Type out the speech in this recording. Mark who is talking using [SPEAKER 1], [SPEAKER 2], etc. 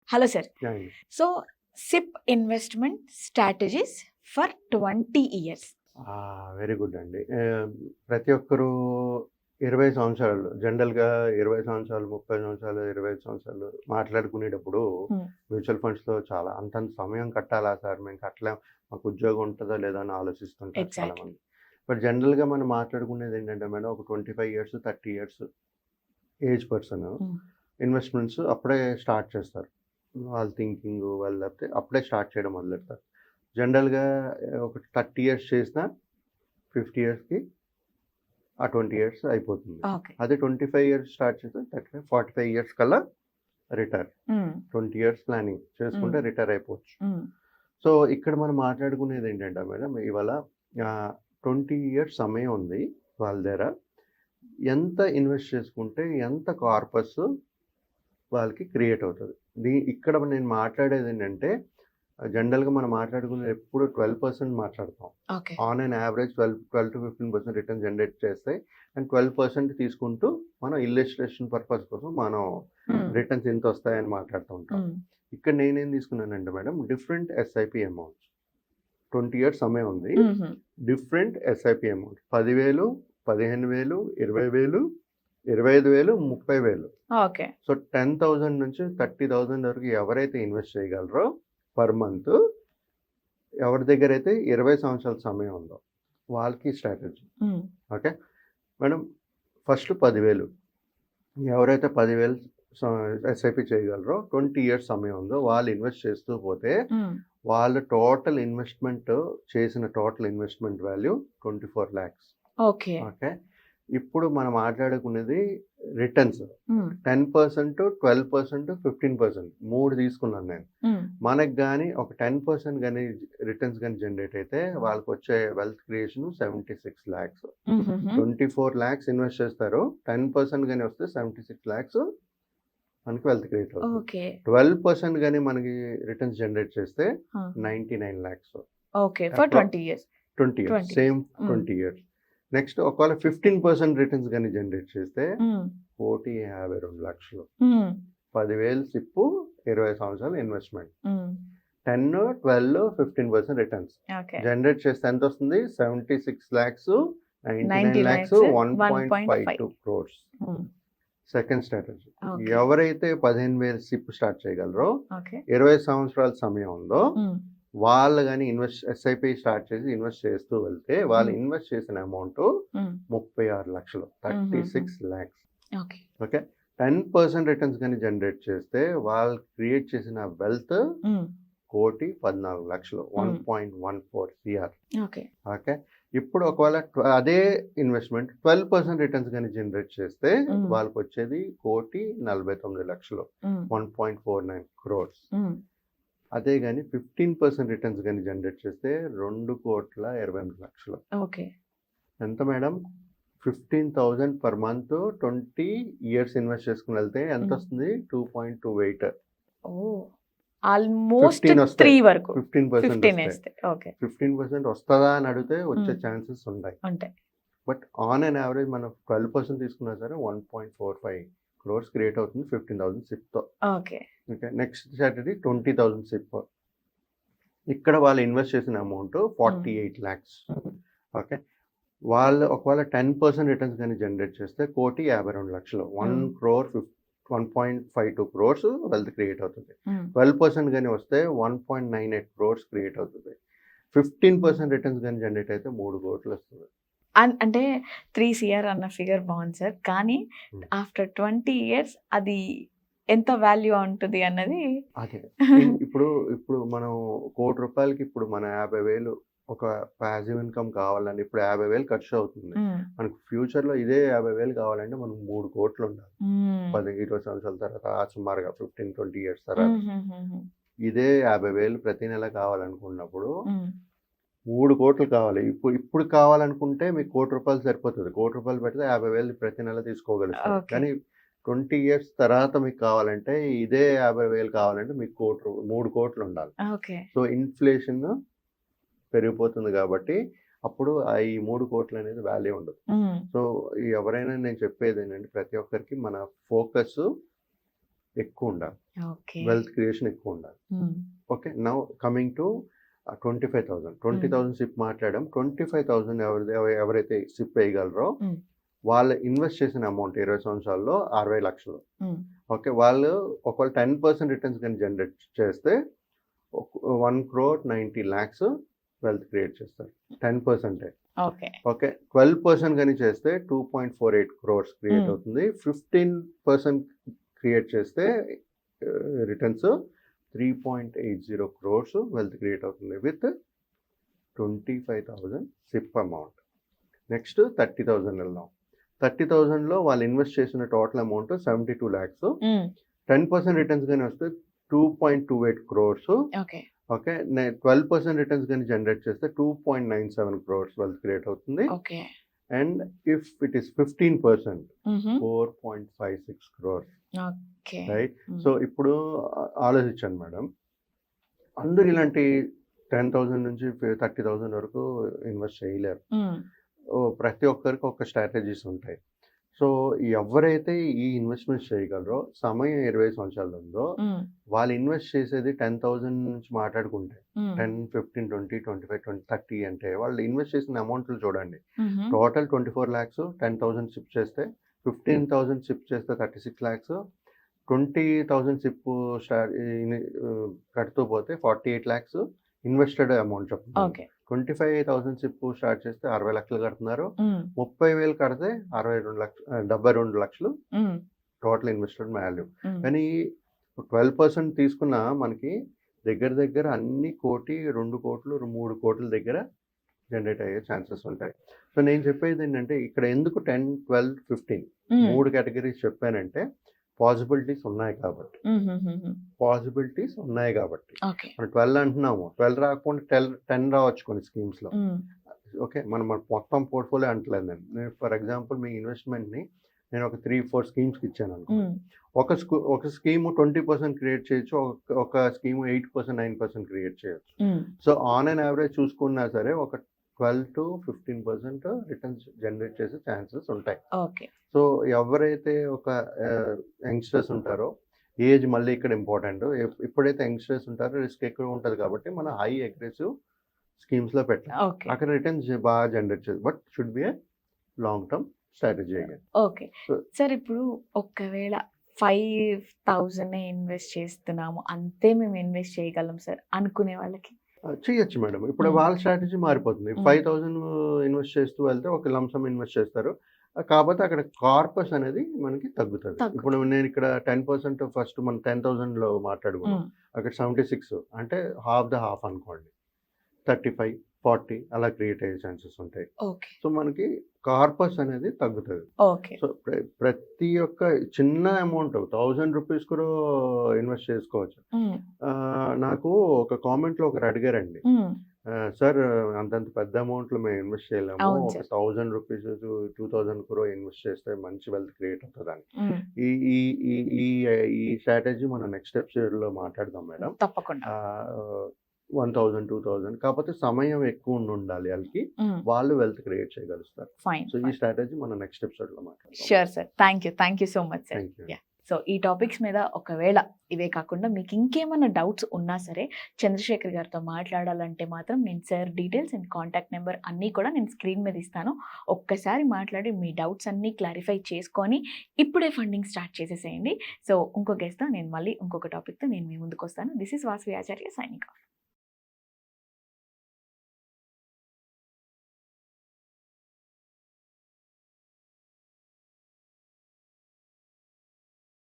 [SPEAKER 1] Hello sir.
[SPEAKER 2] Yeah!
[SPEAKER 1] So, SIP investment strategies for 20 years.
[SPEAKER 2] Very good అండి. ప్రతి ఒక్కరు 20 సంవత్సరాలు జనరల్‌గా 20 సంవత్సరాలు, 30 సంవత్సరాలు, 25 సంవత్సరాలు మాట్లాడుకునేటప్పుడు
[SPEAKER 1] హ్మ్.
[SPEAKER 2] మ్యూచువల్ ఫండ్స్‌లో చాలా అంతంత సమయం కట్టాలా సార్? మేము కట్టలేం. మాకు ఉద్యోగం ఉంటదా లేదా అని ఆలోచిస్తుంటారు
[SPEAKER 1] ఎగ్జాక్ట్‌లీ.
[SPEAKER 2] చాలామంది. బట్ జనరల్‌గా మనం మాట్లాడుకునేది ఏంటంటే మేడం ఒక 25 ఇయర్స్, 30 ఇయర్స్ ఏజ్ పర్సన్
[SPEAKER 1] హ్మ్.
[SPEAKER 2] ఇన్వెస్ట్‌మెంట్స్ అప్పుడే స్టార్ట్ చేస్తారు. వాళ్ళ థింకింగు వాళ్ళు లేకపోతే అప్పుడే స్టార్ట్ చేయడం మొదలెడతారు. జనరల్‌గా ఒక 30 ఇయర్స్ చేసినా 50 ఇయర్స్‌కి ఆ 20 ఇయర్స్ అయిపోతుంది.
[SPEAKER 1] ఓకే.
[SPEAKER 2] అదే 25 ఇయర్స్ స్టార్ట్ చేస్తే 35, 45 ఇయర్స్ కల్లా రిటైర్.
[SPEAKER 1] హ్మ్.
[SPEAKER 2] 20 ఇయర్స్ ప్లానింగ్ చేసుకుంటే
[SPEAKER 1] హ్మ్.
[SPEAKER 2] రిటైర్ అయిపోవచ్చు.
[SPEAKER 1] హ్మ్.
[SPEAKER 2] సో, ఇక్కడ మనం మాట్లాడుకునేది ఏంటంటే మేడం ఇవాళ 20 ఇయర్స్ సమయం ఉంది వాళ్ళ దగ్గర. ఎంత ఇన్వెస్ట్ చేసుకుంటే ఎంత కార్పస్ వాళ్ళకి క్రియేట్ అవుతది. ఇక్కడ నేను మాట్లాడేదేంటంటే జనరల్‌గా మనం మాట్లాడుకునేది ఎప్పుడు 12% మాట్లాడతాం.
[SPEAKER 1] Okay.
[SPEAKER 2] On an average 12-15% return generate చేస్తాయి. అండ్ 12% తీసుకుంటూ మనం ఇల్లస్ట్రేషన్ పర్పస్ కోసం మనం
[SPEAKER 1] హ్మ్.
[SPEAKER 2] రిటర్న్స్ ఇంత వస్తాయని మాట్లాడుతూ ఉంటాం.
[SPEAKER 1] హ్మ్.
[SPEAKER 2] ఇక్కడ నేనేం తీసుకున్నానంటే madam different SIP amounts. 20 years సమయం ఉంది.
[SPEAKER 1] హుహు.
[SPEAKER 2] Different SIP amount 10,000, 15,000, 20,000, 25,000, 30,000.
[SPEAKER 1] Okay.
[SPEAKER 2] So 10,000 నుంచి 30,000 వరకు ఎవరైతే ఇన్వెస్ట్ చేయగలరో పర్ మంత్, ఎవరి దగ్గరైతే 20 సంవత్సరాల సమయం ఉందో వాళ్ళకి స్ట్రాటజీ.
[SPEAKER 1] హ్మ్.
[SPEAKER 2] ఓకే. మేడం ఫస్ట్ 10,000 ఎవరైతే 10,000 ఎస్ఐపి చేయగలరో 20 ఇయర్స్ సమయం ఉందో వాళ్ళు ఇన్వెస్ట్ చేస్తూ పోతే
[SPEAKER 1] హ్మ్.
[SPEAKER 2] వాళ్ళ టోటల్ ఇన్వెస్ట్‌మెంట్ చేసిన total investment value 24 lakhs.
[SPEAKER 1] Okay.
[SPEAKER 2] Okay. ఇప్పుడు మనం మాట్లాడుకునేది రిటర్న్స్.
[SPEAKER 1] హ్మ్.
[SPEAKER 2] 10%, 12%, 15% 3 తీసుకున్నాను నేను.
[SPEAKER 1] హ్మ్.
[SPEAKER 2] మనకు గాని ఒక 10% గాని రిటర్న్స్ గాని జనరేట్ అయితే వాళ్ళకొచ్చే వెల్త్ క్రియేషన్ 76 లాక్స్.
[SPEAKER 1] హుహుహు.
[SPEAKER 2] 24 లాక్స్ ఇన్వెస్ట్ చేస్తారు. 10% గాని వస్తే 76 లాక్స్ మనకి వెల్త్ క్రియేట్ అవుతుంది.
[SPEAKER 1] ఓకే.
[SPEAKER 2] 12% గాని మనకి రిటర్న్స్ జనరేట్ చేస్తే
[SPEAKER 1] ఆ!
[SPEAKER 2] 99 lakhs.
[SPEAKER 1] Okay. For 20 years.
[SPEAKER 2] 20 years.
[SPEAKER 1] 20
[SPEAKER 2] same
[SPEAKER 1] హ్మ్.
[SPEAKER 2] 20 ఇయర్స్. నెక్స్ట్ ఒకవేళ 15% రిటర్న్స్ గాని జనరేట్ చేస్తే
[SPEAKER 1] హ్మ్.
[SPEAKER 2] 1,52,00,000.
[SPEAKER 1] హ్మ్.
[SPEAKER 2] 10,000 సిప్పు, 20 సంవత్సరాలు ఇన్వెస్ట్‌మెంట్.
[SPEAKER 1] హ్మ్.
[SPEAKER 2] 10, 12, 15% రిటర్న్స్.
[SPEAKER 1] ఓకే.
[SPEAKER 2] జనరేట్ చేస్తే ఎంతొస్తుంది? 76 లాక్స్,
[SPEAKER 1] 90
[SPEAKER 2] 99 లాక్స్,
[SPEAKER 1] లాక్స్
[SPEAKER 2] 1.52
[SPEAKER 1] 1.5.
[SPEAKER 2] క్రోర్స్.
[SPEAKER 1] హ్మ్.
[SPEAKER 2] Second strategy.
[SPEAKER 1] ఓకే.
[SPEAKER 2] ఎవరైతే 15,000 సిప్ స్టార్ట్ చేయగలరో,
[SPEAKER 1] ఓకే.
[SPEAKER 2] 20 సంవత్సరాల సమయం ఉందో
[SPEAKER 1] హ్మ్.
[SPEAKER 2] వాళ్ళు గాని ఎస్ఐపి స్టార్ట్ చేసి ఇన్వెస్ట్ చేస్తూ వెళ్తే వాళ్ళు
[SPEAKER 1] హ్మ్.
[SPEAKER 2] ఇన్వెస్ట్ చేసిన అమౌంట్
[SPEAKER 1] హ్మ్.
[SPEAKER 2] 36 లక్షలు.
[SPEAKER 1] హుహుహు.
[SPEAKER 2] 36 లాక్స్.
[SPEAKER 1] ఓకే.
[SPEAKER 2] ఓకే. 10% రిటర్న్స్ గాని జనరేట్ చేస్తే వాళ్ళు క్రియేట్ చేసిన వెల్త్
[SPEAKER 1] హ్మ్.
[SPEAKER 2] 1,14,00,000.
[SPEAKER 1] హ్మ్.
[SPEAKER 2] 1.14 సీఆర్.
[SPEAKER 1] ఓకే.
[SPEAKER 2] ఓకే. ఇప్పుడు ఒకవేళ అదే ఇన్వెస్ట్‌మెంట్ 12% రిటర్న్స్ గాని జనరేట్ చేస్తే
[SPEAKER 1] హ్మ్.
[SPEAKER 2] వాళ్ళకొచ్చేది 1,49,00,000.
[SPEAKER 1] హ్మ్.
[SPEAKER 2] 1.49 క్రోర్స్.
[SPEAKER 1] హ్మ్.
[SPEAKER 2] అదే గాని 15% రిటర్న్స్ గాని జనరేట్ చేస్తే 2,28,00,000.
[SPEAKER 1] ఓకే.
[SPEAKER 2] ఎంత madam? 15,000 per month 20 years invest చేసుకొని వెళ్తే
[SPEAKER 1] హ్మ్.
[SPEAKER 2] ఎంతొస్తుంది? 2.28.
[SPEAKER 1] ఓహ్! ఆల్‌మోస్ట్
[SPEAKER 2] 15 వస్తాయి.
[SPEAKER 1] 3 వరకు.
[SPEAKER 2] 15%
[SPEAKER 1] 15
[SPEAKER 2] వస్తాయి.
[SPEAKER 1] ఏస్తే. ఓకే.
[SPEAKER 2] 15% వస్తదా అని అడిగితే వచ్చే
[SPEAKER 1] హ్మ్.
[SPEAKER 2] ఛాన్సెస్ ఉంటాయి.
[SPEAKER 1] ఉంటాయి.
[SPEAKER 2] బట్ ఆన్ అన్ యావరేజ్ మనం 12% తీసుకున్నా సరే 1.45 క్రోర్స్ క్రియేట్ అవుతుంది 15,000 సిప్‌తో.
[SPEAKER 1] Okay.
[SPEAKER 2] Okay. Next strategy 20,000 SIP. ఇక్కడ వాళ్ళు ఇన్వెస్ట్ చేసిన అమౌంట్
[SPEAKER 1] హ్మ్.
[SPEAKER 2] 48 లాక్స్. ఓకే. వాళ్ళు ఒకవేళ 10% రిటర్న్స్ గాని జనరేట్ చేస్తే 1,52,00,000.
[SPEAKER 1] హ్మ్.
[SPEAKER 2] 1.52 క్రోర్స్ వెల్త్ క్రియేట్ అవుతుంది.
[SPEAKER 1] హ్మ్.
[SPEAKER 2] 12% గాని వస్తే 1.98 క్రోర్స్ క్రియేట్ అవుతుంది. 15% రిటర్న్స్ గాని జనరేట్ అయితే 3 కోట్లు వస్తుంది.
[SPEAKER 1] అంటే 3 సీఆర్ అన్న ఫిగర్ బావుంది సార్. కానీ
[SPEAKER 2] హ్మ్.
[SPEAKER 1] ఆఫ్టర్ 20 ఇయర్స్ అది ఎంత వాల్యూ ఉంటది అన్నది
[SPEAKER 2] అదే. ఇప్పుడు మనం రూ. 1,00,00,000కి ఇప్పుడు మన 50,000 ఒక పాసివ్ ఇన్‌కమ్ కావాలండి. ఇప్పుడు 50,000 ఖర్చు అవుతుంది.
[SPEAKER 1] హ్మ్.
[SPEAKER 2] మనకు ఫ్యూచర్‌లో ఇదే 50,000 కావాలంటే మనకు 3 కోట్లు ఉండాలి.
[SPEAKER 1] హ్మ్.
[SPEAKER 2] 10, 20 సంవత్సరాల తర్వాత సుమారుగా 15, 20 ఇయర్స్ తర్వాత.
[SPEAKER 1] హుహుహుహు.
[SPEAKER 2] ఇదే 50,000 ప్రతి నెల కావాలనుకున్నప్పుడు
[SPEAKER 1] హ్మ్.
[SPEAKER 2] 3 కోట్లు కావాలి. ఇప్పుడు కావాలనుకుంటే మీకు రూ. 1,00,00,000 సరిపోతది. రూ. 1,00,00,000 పెడితే 50,000 ప్రతి నెల తీసుకోగలుగుతారు.
[SPEAKER 1] ఓకే.
[SPEAKER 2] కానీ 20 ఇయర్స్ తర్వాత మీకు కావాలంటే ఇదే 50,000 కావాలంటే మీకు 3 కోట్లు ఉండాలి.
[SPEAKER 1] ఓకే.
[SPEAKER 2] సో, ఇన్‌ఫ్లేషన్ పెరిగిపోతుంది కాబట్టి అప్పుడు ఈ 3 కోట్లు అనేది వాల్యూ ఉండదు.
[SPEAKER 1] హ్మ్.
[SPEAKER 2] సో, ఎవరైనా నేను చెప్పేదేంటంటే ప్రతి ఒక్కరికి మన ఫోకస్ ఎక్కువ ఉండాలి.
[SPEAKER 1] ఓకే.
[SPEAKER 2] వెల్త్ క్రియేషన్ ఎక్కువ ఉండాలి. Okay. Now coming to 25,000. 20,000 SIP మాట్లాడాం. 25,000 ఎవరైతే సిప్ వేయగలరో వాళ్ళు ఇన్వెస్ట్ చేసిన అమౌంట్ 20 సంవత్సరాల్లో 60 లక్షలు. ఓకే. వాళ్ళు ఒకవేళ 10% రిటర్న్స్ కానీ జనరేట్ చేస్తే 1,90,00,000 వెల్త్ క్రియేట్ చేస్తారు. 10%.
[SPEAKER 1] ఓకే.
[SPEAKER 2] ఓకే. 12% కానీ చేస్తే 2.48 crores క్రియేట్ అవుతుంది. 15% క్రియేట్ చేస్తే రిటర్న్స్ 3.80 crores వెల్త్ క్రియేట్ అవుతుంది విత్ 25,000 సిప్ అమౌంట్. నెక్స్ట్ 30,000 వెళ్దాం. 30,000లో వాళ్ళు ఇన్వెస్ట్ చేసిన టోటల్ అమౌంట్ 72 lakhs. 10% రిటర్న్స్ కానీ వస్తే 2.28 crores.
[SPEAKER 1] ఓకే.
[SPEAKER 2] ఓకే. 12% రిటర్న్స్ కానీ జనరేట్ చేస్తే 2.97 crores వెల్త్ క్రియేట్ అవుతుంది.
[SPEAKER 1] Okay.
[SPEAKER 2] And if it is 15%, 4.56 crores.
[SPEAKER 1] Okay.
[SPEAKER 2] Right. So ఇప్పుడు ఆలోచించండి మేడం, అందరూ ఇలాంటి 10,000 నుంచి 30,000 వరకు ఇన్వెస్ట్ చేయలేరు. ప్రతి ఒక్కరికి ఒక స్ట్రాటజీస్ ఉంటాయి. సో ఎవరైతే ఈ ఇన్వెస్ట్మెంట్స్ చేయగలరో, సమయం 20 సంవత్సరాలు ఉందో, వాళ్ళు ఇన్వెస్ట్ చేసేది 10,000 నుంచి మాట్లాడుకుంటే 10, 15, 20, 25, 20, 30 అంటే వాళ్ళు ఇన్వెస్ట్ చేసిన అమౌంట్లు చూడండి. Total 24 lakhs. 10,000 సిప్ చేస్తే 15,000 సిప్ చేస్తే 36 lakhs. 20,000 సిప్ కడుతూ పోతే 48 lakhs ఇన్వెస్టెడ్ అమౌంట్ చెప్తున్నారు.
[SPEAKER 1] ఓకే.
[SPEAKER 2] 25,000 సిప్ స్టార్ట్ చేస్తే 60 లక్షలు కడుతున్నారు. 30,000 కడితే 72 లక్షలు టోటల్ ఇన్వెస్టెడ్ వాల్యూ. కానీ 12% తీసుకున్న మనకి దగ్గర దగ్గర అన్ని 1, 2 కోట్లు, 3 కోట్ల దగ్గర జనరేట్ అయ్యే ఛాన్సెస్ ఉంటాయి. సో నేను చెప్పేది ఏంటంటే ఇక్కడ ఎందుకు 10, 12, 15 3 కేటగిరీస్ చెప్పానంటే పాసిబిలిటీస్ ఉన్నాయి కాబట్టి. మనం 12 అంటున్నాము, 12 రాకపోతే 10 రావచ్చు కొన్ని స్కీమ్స్లో. ఓకే. మనం మొత్తం పోర్ట్ఫోలియో అంటలేదు. నేను ఫర్ ఎగ్జాంపుల్ మీ ఇన్వెస్ట్మెంట్ని నేను ఒక 3-4 స్కీమ్స్కి ఇచ్చాను అనుకో. ఒక స్కీమ్ 20% క్రియేట్ చేయొచ్చు, ఒక స్కీమ్ 8%, 9% క్రియేట్ చేయొచ్చు. సో ఆన్ అండ్ యావరేజ్ చూసుకున్నా సరే ఒక 12 to 15% రిటర్న్స్ జనరేట్ చేసే ఛాన్సెస్ ఉంటాయి.
[SPEAKER 1] ఓకే.
[SPEAKER 2] సో ఎవరైతే ఒక యంగ్స్టర్స్ ఉంటారో, ఏజ్ మళ్ళీ ఇక్కడ ఇంపార్టెంట్. ఎప్పుడైతే యంగ్స్టర్స్ ఉంటారో రిస్క్ ఎక్కువ ఉంటుంది కాబట్టి మనం హై అగ్రెసివ్ స్కీమ్స్లో పెట్టాలి. అక్కడ రిటర్న్స్ బాగా జనరేట్ చేయాలి. But should be a long term strategy again.
[SPEAKER 1] Okay. Sir ఇప్పుడు ఒకవేళ 5,000 ఇన్వెస్ట్ చేస్తున్నాము, అంతే మేము ఇన్వెస్ట్ చేయగలం సార్ అనుకునే వాళ్ళకి
[SPEAKER 2] చేయొచ్చు మేడం. ఇప్పుడు వాళ్ళ స్ట్రాటజీ మారిపోతుంది. 5,000 ఇన్వెస్ట్ చేస్తూ వెళ్తే ఒక లంసమ్ ఇన్వెస్ట్ చేస్తారు. కాకపోతే అక్కడ కార్పస్ అనేది మనకి తగ్గుతుంది. ఇప్పుడు నేను ఇక్కడ 10% ఫస్ట్ మనం 10,000లో మాట్లాడుకున్నాం. అక్కడ 76 అంటే హాఫ్ అనుకోండి. 35, 40 అలా క్రియేట్ అయ్యే ఛాన్సెస్ ఉంటాయి. సో మనకి కార్పస్ అనేది తగ్గుతుంది. సో ప్రతి ఒక్క చిన్న అమౌంట్ 1,000 రూపీస్ కూడా ఇన్వెస్ట్ చేసుకోవచ్చు. నాకు ఒక కామెంట్లో ఒకరు అడిగారండి, సార్ అంతంత పెద్ద అమౌంట్లో మేము ఇన్వెస్ట్ చేయలేము, ఒక 1,000 రూపీస్ 2,000 కూడా ఇన్వెస్ట్ చేస్తే మంచి వెల్త్ క్రియేట్ అవుతుందని. ఈ స్ట్రాటజీ మనం నెక్స్ట్ ఎపిసోడ్లో మాట్లాడదాం మేడం.
[SPEAKER 1] తప్పకుండా.
[SPEAKER 2] 1,000, 2,000 కాకపోతే సమయం ఎక్కువ ఉండాలి వాళ్ళకి, వాళ్ళు వెల్త్ క్రియేట్ చేయగలుగుతారు. సో ఈ స్ట్రాటజీ మనం నెక్స్ట్ ఎపిసోడ్లో మాట్లాడదాం.
[SPEAKER 1] Sure sir. Thank you so much sir. So ఈ టాపిక్స్ మీద ఒకవేళ ఇవే కాకుండా మీకు ఇంకేమైనా డౌట్స్ ఉన్నా సరే చంద్రశేఖర్ గారితో మాట్లాడాలంటే మాత్రం నేను sir details and contact number అన్నీ కూడా నేను స్క్రీన్ మీద ఇస్తాను. ఒక్కసారి మాట్లాడి మీ డౌట్స్ అన్నీ క్లారిఫై చేసుకొని ఇప్పుడే ఫండింగ్ స్టార్ట్ చేసేసేయండి. సో ఇంకో గెస్ట్తో నేను మళ్ళీ ఇంకొక టాపిక్తో నేను మీ ముందుకు వస్తాను. This is Vasavi Acharya signing off.